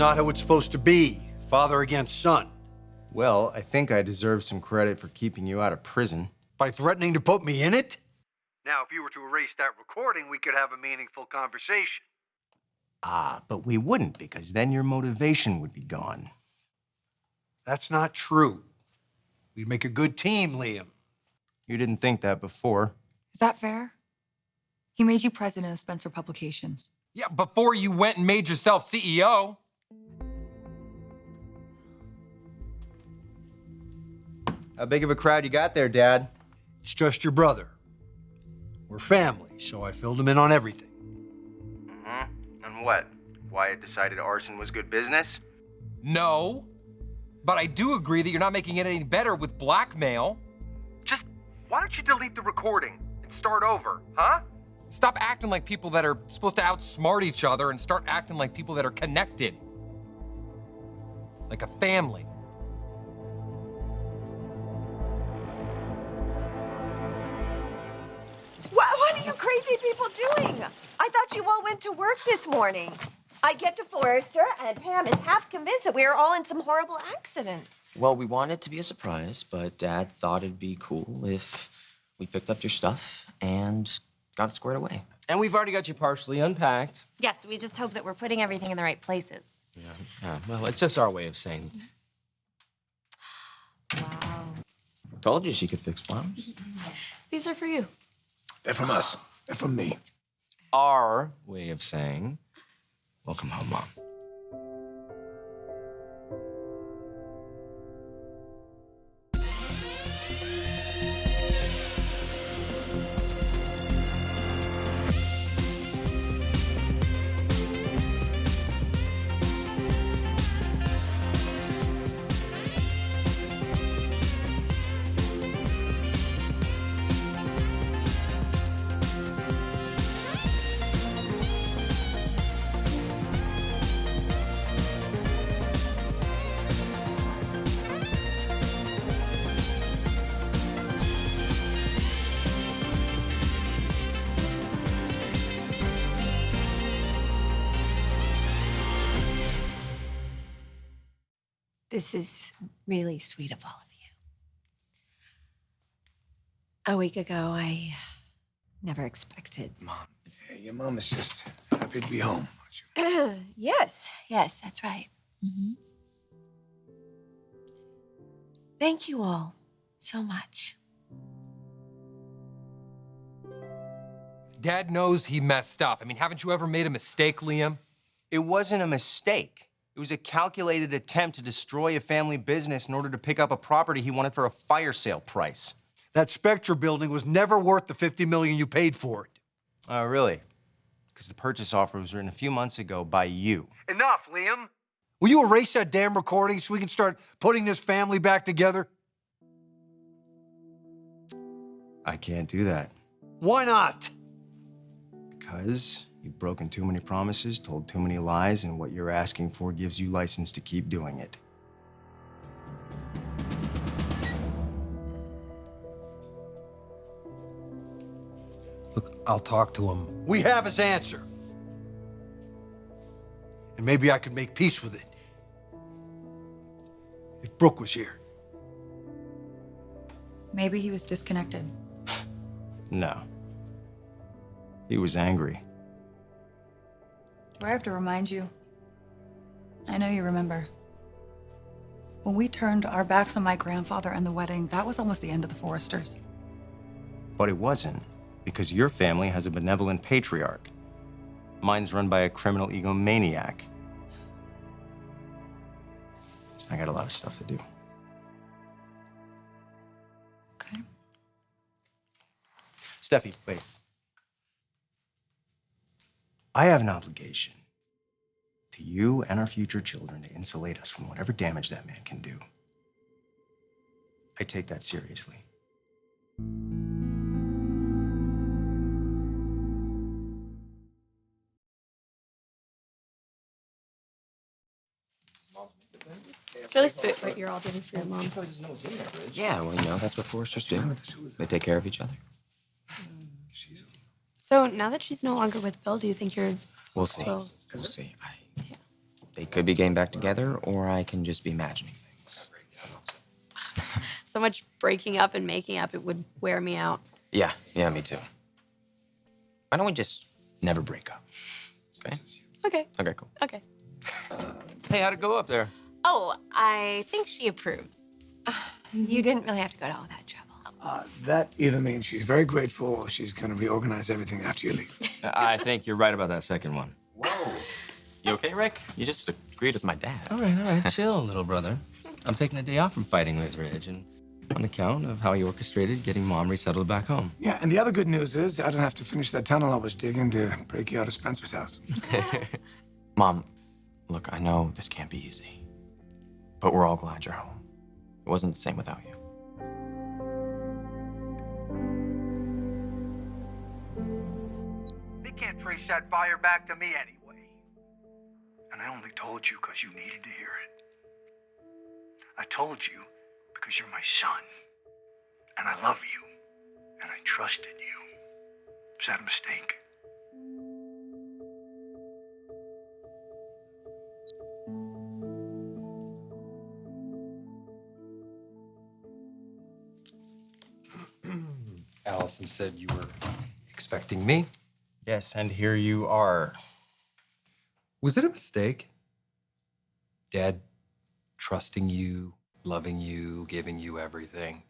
not how it's supposed to be. Father against son. Well, I think I deserve some credit for keeping you out of prison. By threatening to put me in it? Now, if you were to erase that recording, we could have a meaningful conversation. Ah, but we wouldn't, because then your motivation would be gone. That's not true. We'd make a good team, Liam. You didn't think that before. Is that fair? He made you president of Spencer Publications. Yeah, before you went and made yourself CEO. How big of a crowd you got there, Dad? It's just your brother. We're family, so I filled him in on everything. Mm-hmm. And what? Wyatt decided arson was good business? No, but I do agree that you're not making it any better with blackmail. Just, why don't you delete the recording and start over, huh? Stop acting like people that are supposed to outsmart each other and start acting like people that are connected. Like a family. What are you crazy people doing? I thought you all went to work this morning. I get to Forrester, and Pam is half convinced that we are all in some horrible accident. Well, we wanted it to be a surprise, but Dad thought it'd be cool if we picked up your stuff and got it squared away. And we've already got you partially unpacked. Yes, we just hope that we're putting everything in the right places. Yeah, well, it's just our way of saying. Wow. Told you she could fix flowers. These are for you. They're from us. They're from me. Our way of saying, welcome home, Mom. This is really sweet of all of you. A week ago, I never expected. Mom. Yeah, your mom is just happy to be home, aren't you? Yes, that's right. Mm-hmm. Thank you all so much. Dad knows he messed up. I mean, haven't you ever made a mistake, Liam? It wasn't a mistake. It was a calculated attempt to destroy a family business in order to pick up a property he wanted for a fire sale price. That Spectra building was never worth the $50 million you paid for it. Oh, really? Because the purchase offer was written a few months ago by you. Enough, Liam. Will you erase that damn recording so we can start putting this family back together? I can't do that. Why not? Because you've broken too many promises, told too many lies, and what you're asking for gives you license to keep doing it. Look, I'll talk to him. We have his answer. And maybe I could make peace with it. If Brooke was here. Maybe he was disconnected. No. He was angry. Do I have to remind you? I know you remember. When we turned our backs on my grandfather and the wedding, that was almost the end of the Forresters. But it wasn't, because your family has a benevolent patriarch. Mine's run by a criminal egomaniac. I got a lot of stuff to do. Okay. Steffi, wait. I have an obligation to you and our future children to insulate us from whatever damage that man can do. I take that seriously. It's really sweet what you're all doing for your mom. Yeah, well, you know, that's what Forresters do. They take care of each other. So now that she's no longer with Bill, do you think you're... We'll see. Well, We'll see. They could be getting back together, or I can just be imagining things. So much breaking up and making up, it would wear me out. Yeah, me too. Why don't we just never break up? Okay? Okay. Okay, cool. Okay. Hey, how'd it go up there? Oh, I think she approves. You didn't really have to go to all that trouble. That either means she's very grateful or she's going to reorganize everything after you leave. I think you're right about that second one. Whoa. You okay, Rick? You just agreed with my dad. All right, chill, little brother. I'm taking a day off from fighting with Ridge, and on account of how he orchestrated getting Mom resettled back home. Yeah, and the other good news is I don't have to finish that tunnel I was digging to break you out of Spencer's house. Mom, look, I know this can't be easy, but we're all glad you're home. It wasn't the same without you. They can't trace that fire back to me anyway. And I only told you because you needed to hear it. I told you because you're my son. And I love you. And I trusted you. Is that a mistake? Allison said you were expecting me. Yes, and here you are. Was it a mistake? Dad trusting you, loving you, giving you everything.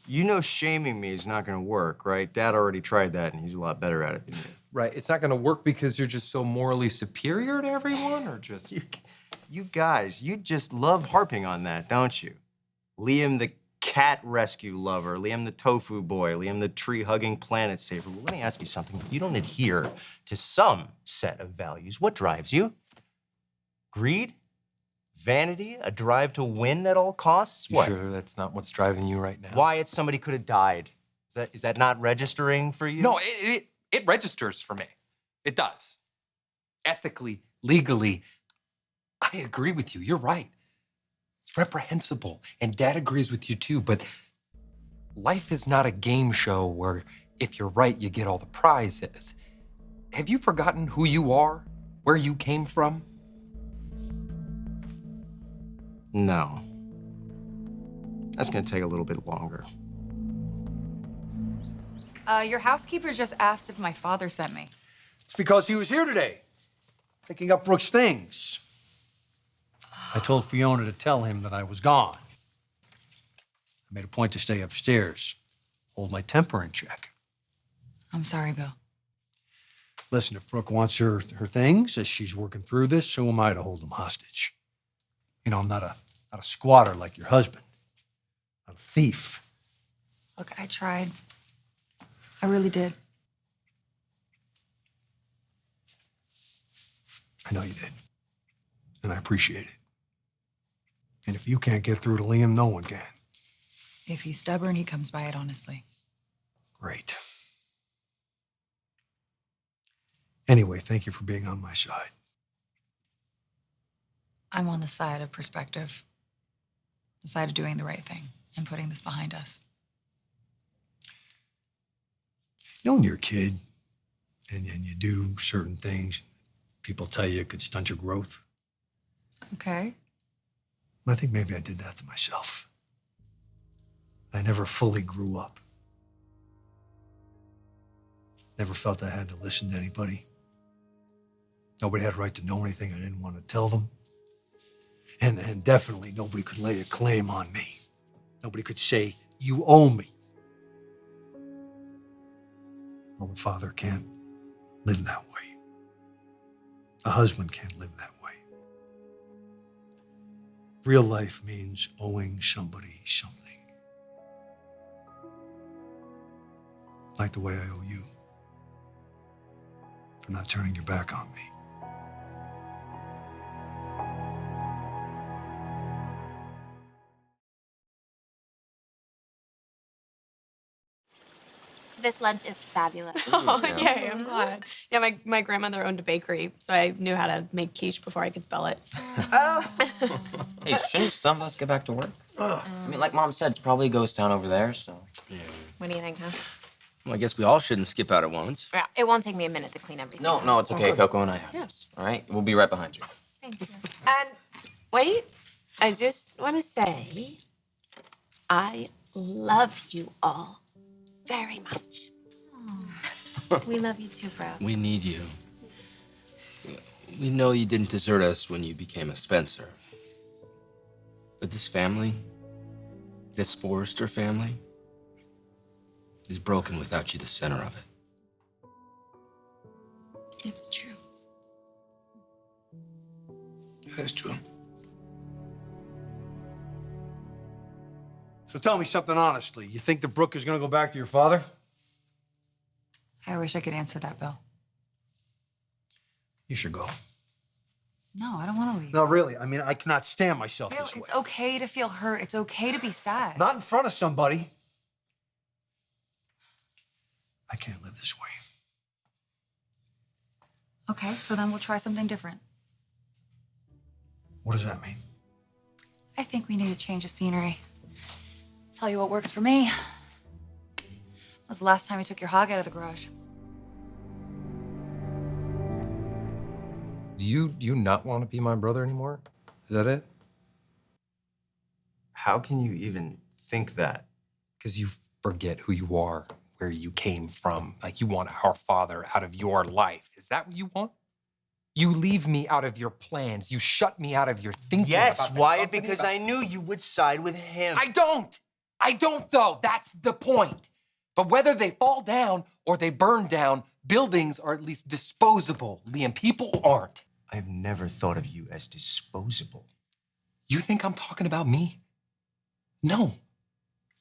You know shaming me is not going to work, right? Dad already tried that, and he's a lot better at it than you. Right. It's not going to work because you're just so morally superior to everyone, or just... You guys, you just love harping on that, don't you? Liam the cat rescue lover, Liam the tofu boy, Liam the tree-hugging planet saver. Well, let me ask you something. If you don't adhere to some set of values, what drives you? Greed? Vanity? A drive to win at all costs? You What? sure that's not what's driving you right now? Wyatt, somebody could have died. Is that not registering for you? No, it registers for me. It does. Ethically, legally, I agree with you. You're right. It's reprehensible, and Dad agrees with you too, but life is not a game show where if you're right, you get all the prizes. Have you forgotten who you are? Where you came from? No. That's gonna take a little bit longer. Your housekeeper just asked if my father sent me. It's because he was here today, picking up Brooke's things. I told Fiona to tell him that I was gone. I made a point to stay upstairs, hold my temper in check. I'm sorry, Bill. Listen, if Brooke wants her things as she's working through this, so am I to hold them hostage. You know, I'm not a squatter like your husband. I'm a thief. Look, I tried. I really did. I know you did. And I appreciate it. And if you can't get through to Liam, no one can. If he's stubborn, he comes by it honestly. Great. Anyway, thank you for being on my side. I'm on the side of perspective, the side of doing the right thing and putting this behind us. You know, when you're a kid and you do certain things, people tell you it could stunt your growth. Okay. I think maybe I did that to myself. I never fully grew up. Never felt I had to listen to anybody. Nobody had a right to know anything I didn't want to tell them. And definitely nobody could lay a claim on me. Nobody could say, you owe me. Well, a father can't live that way. A husband can't live that way. Real life means owing somebody something. Like the way I owe you for not turning your back on me. This lunch is fabulous. Oh, yay, I'm glad. Yeah, my grandmother owned a bakery, so I knew how to make quiche before I could spell it. Oh. Hey, shouldn't some of us get back to work? I mean, like Mom said, it's probably a ghost town over there, so. Yeah. What do you think, huh? Well, I guess we all shouldn't skip out at once. Yeah, it won't take me a minute to clean everything up. No, it's okay. Coco and I have Yeah. this. All right? We'll be right behind you. Thank you. And wait, I just want to say, I love you all very much. We love you too, bro. We need you. We know you didn't desert us when you became a Spencer. But this family, this Forrester family, is broken without you the center of it. It's true. It is true. So tell me something honestly. You think that Brooke is gonna go back to your father? I wish I could answer that, Bill. You should go. No, I don't want to leave. No, really. I mean, I cannot stand myself Bill, this way. it's okay to feel hurt. It's okay to be sad. Not in front of somebody. I can't live this way. Okay, so then we'll try something different. What does that mean? I think we need a change of scenery. Tell you what works for me. When was the last time you took your hog out of the garage? Do you not want to be my brother anymore? Is that it? How can you even think that? Because you forget who you are, where you came from. Like you want our father out of your life. Is that what you want? You leave me out of your plans. You shut me out of your thinking. Yes, about the Wyatt, company, because about- I knew you would side with him. I don't. I don't, though. That's the point. But whether they fall down or they burn down, buildings are at least disposable, Liam. People aren't. I've never thought of you as disposable. You think I'm talking about me? No.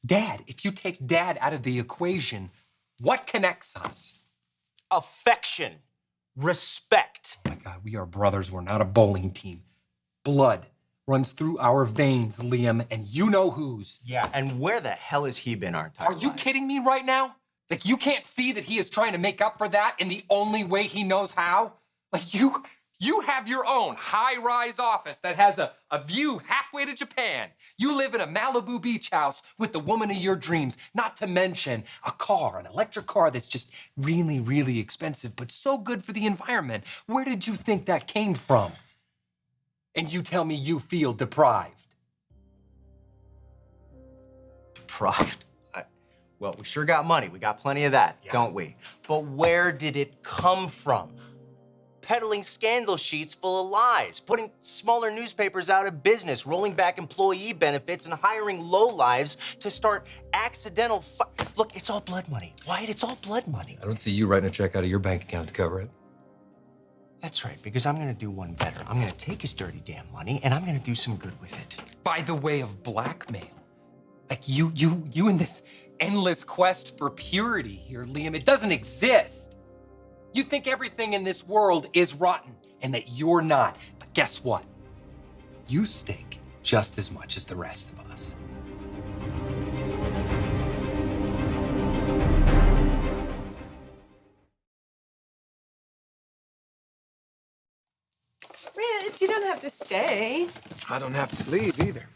Dad, if you take Dad out of the equation, what connects us? Affection. Respect. Oh my God, we are brothers. We're not a bowling team. Blood runs through our veins, Liam, and you know whose. Yeah, and where the hell has he been our entire Are you kidding me right now? Like, you can't see that he is trying to make up for that in the only way he knows how? Like, you have your own high-rise office that has a view halfway to Japan. You live in a Malibu beach house with the woman of your dreams, not to mention a car, an electric car that's just really, really expensive, but so good for the environment. Where did you think that came from? And you tell me you feel deprived. Deprived? Well, we sure got money. We got plenty of that, don't we? But where did it come from? Peddling scandal sheets full of lies, putting smaller newspapers out of business, rolling back employee benefits, and hiring lowlives to start accidental Look, it's all blood money. Wyatt, it's all blood money. I don't see you writing a check out of your bank account to cover it. That's right, because I'm gonna do one better. I'm gonna take his dirty damn money, and I'm gonna do some good with it. By the way of blackmail. Like, you in this endless quest for purity here, Liam, it doesn't exist. You think everything in this world is rotten and that you're not. But guess what? You stink just as much as the rest of us. Rich, you don't have to stay. I don't have to leave either.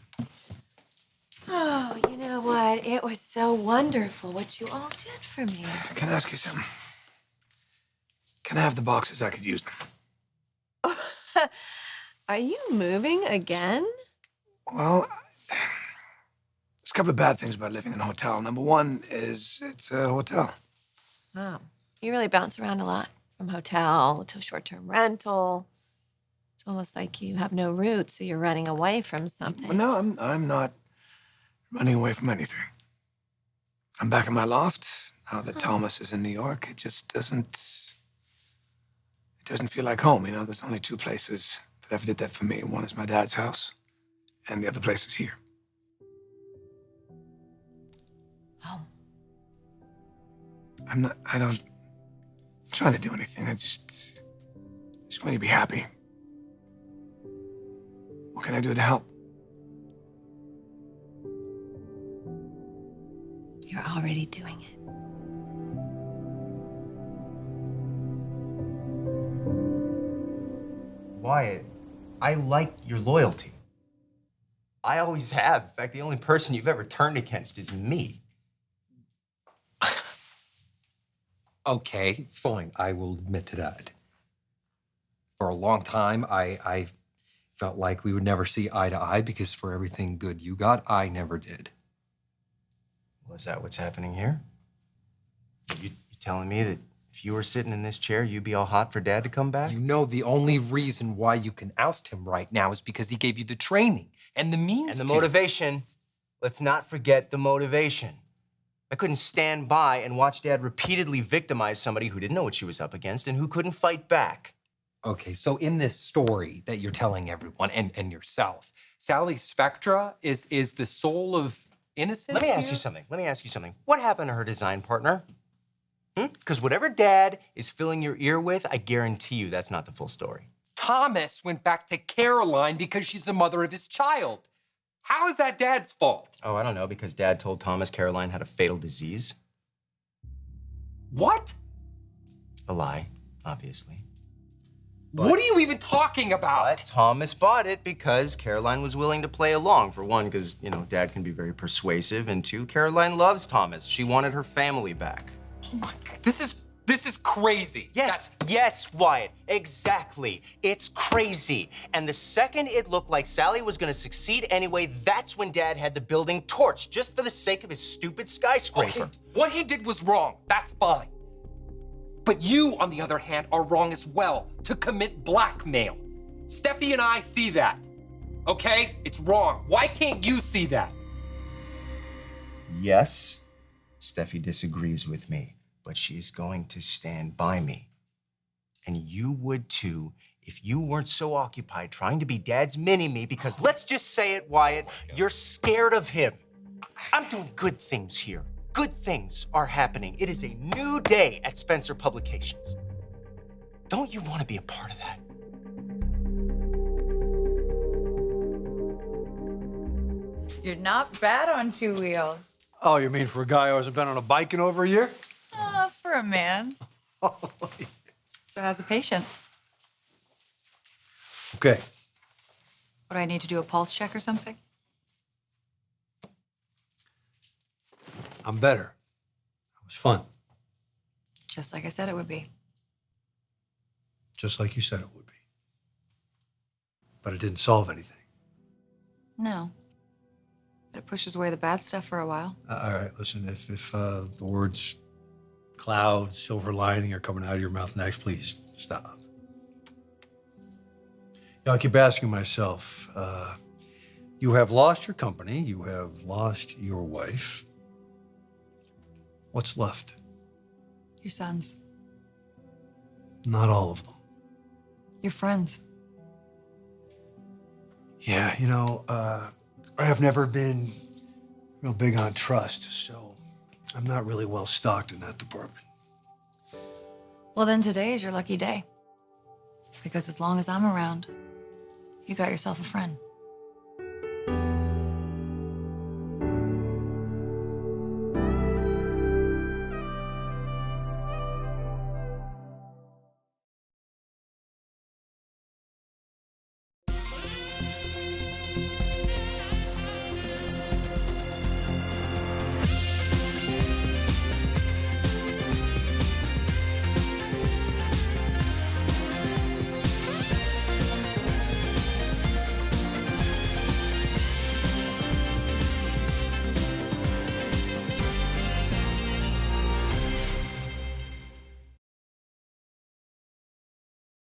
Oh, you know what? It was so wonderful what you all did for me. Can I ask you something? Can I have the boxes? I could use them. Are you moving again? Well, there's a couple of bad things about living in a hotel. Number one is it's a hotel. Wow. You really bounce around a lot from hotel to short-term rental. It's almost like you have no roots, so you're running away from something. Well, no, I'm not running away from anything. I'm back in my loft now that Thomas is in New York. It just doesn't feel like home. You know, there's only two places that ever did that for me. One is my dad's house, and the other place is here. Home. I'm trying to do anything. I just want you to be happy. What can I do to help? You're already doing it. Wyatt, I like your loyalty. I always have. In fact, the only person you've ever turned against is me. Okay, fine. I will admit to that. For a long time, I felt like we would never see eye to eye because for everything good you got, I never did. Well, is that what's happening here? You telling me that if you were sitting in this chair, you'd be all hot for Dad to come back? You know the only reason why you can oust him right now is because he gave you the training and the means And the motivation. Let's not forget the motivation. I couldn't stand by and watch Dad repeatedly victimize somebody who didn't know what she was up against and who couldn't fight back. Okay, so in this story that you're telling everyone and yourself, Sally Spectra is the soul of innocence. Let me ask you something. What happened to her design partner? Because whatever Dad is filling your ear with, I guarantee you that's not the full story. Thomas went back to Caroline because she's the mother of his child. How is that Dad's fault? Oh, I don't know, because Dad told Thomas Caroline had a fatal disease. What? A lie, obviously. What are you even talking about? But Thomas bought it because Caroline was willing to play along. For one, because, you know, Dad can be very persuasive, and two, Caroline loves Thomas. She wanted her family back. Oh my God, this is crazy. Yes, Wyatt, exactly. It's crazy. And the second it looked like Sally was gonna succeed anyway, that's when Dad had the building torched, just for the sake of his stupid skyscraper. Okay, what he did was wrong, that's fine. But you, on the other hand, are wrong as well, to commit blackmail. Steffi and I see that, okay? It's wrong. Why can't you see that? Yes, Steffi disagrees with me, but she's going to stand by me. And you would too if you weren't so occupied trying to be Dad's mini-me because, let's just say it, Wyatt, you're scared of him. I'm doing good things here. Good things are happening. It is a new day at Spencer Publications. Don't you want to be a part of that? You're not bad on two wheels. Oh, you mean for a guy who hasn't been on a bike in over a year? For a man. So how's the patient? Okay. Would I need to do a pulse check or something? I'm better. It was fun. Just like I said it would be. Just like you said it would be. But it didn't solve anything. No. But it pushes away the bad stuff for a while. All right, listen, if the words cloud, silver lining are coming out of your mouth next, please stop. You know, I keep asking myself, you have lost your company, you have lost your wife. What's left? Your sons. Not all of them. Your friends. Yeah, you know, I have never been real big on trust, so I'm not really well stocked in that department. Well, then today is your lucky day. Because as long as I'm around, you got yourself a friend.